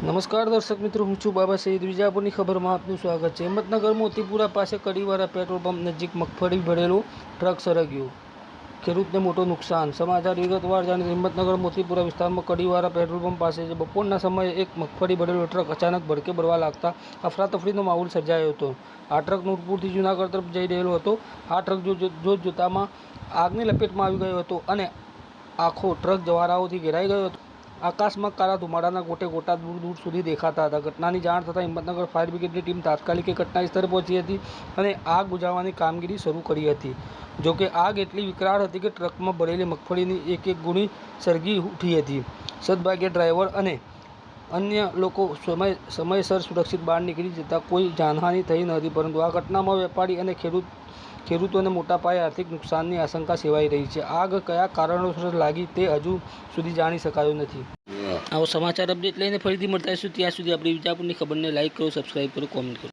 નમસ્કાર દર્શક મિત્રો, હું છું બાબા સઈદ. વિજાપુરની ખબરમાં આપનું સ્વાગત છે. હિંમતનગર મોતીપુરા પાસે કડીવાળા પેટ્રોલ પંપ નજીક મગફળી ભરેલું ટ્રક સળગ્યું, ખેડૂતને મોટું નુકસાન. સમાચાર વિગતવાર જાણીએ. હિંમતનગર મોતીપુરા વિસ્તારમાં કડીવાળા પેટ્રોલ પંપ પાસે બપોરના સમયે એક મગફળી ભરેલો ટ્રક અચાનક ભડકે ભરવા લાગતા અફરાતફરીનો માહોલ સર્જાયો હતો. આ ટ્રક નૂરપુરથી જૂનાગઢ તરફ જઈ રહેલો હતો. આ ટ્રક જોતામાં આગની લપેટમાં આવી ગયો હતો અને આખો ટ્રક જવારાઓથી ઘેરાઈ ગયો હતો. આકાશમાં કાળા ધુમાડાના ગોટા દૂર દૂર સુધી દેખાતા હતા. ઘટનાની જાણ થતાં હિંમતનગર ફાયર બ્રિગેડની ટીમ તાત્કાલિક ઘટના સ્થળે પહોંચી હતી અને આગ બુઝાવવાની કામગીરી શરૂ કરી હતી. જોકે આગ એટલી વિકરાળ હતી કે ટ્રકમાં ભરેલી મગફળીની એક એક ગુણી સળગી ઉઠી હતી. સદભાગ્યે ડ્રાઈવર અને અન્ય લોકો સમયસર સુરક્ષિત બહાર નીકળી જતા કોઈ જાનહાનિ થઈ ન હતી, પરંતુ આ ઘટનામાં વેપારી અને ખેડૂતોને મોટા પાયે આર્થિક નુકસાનની આશંકા સેવાઈ રહી છે. આગ કયા કારણોસર લાગી તે હજુ સુધી જાણી શકાયું નથી. આવો સમાચાર અપડેટ લઈને ફરીથી મળતા રહીશું. ત્યાં સુધી આપણી વિજાપુરની ખબરને લાઇક કરો, સબસ્ક્રાઇબ કરો, કોમેન્ટ કરો.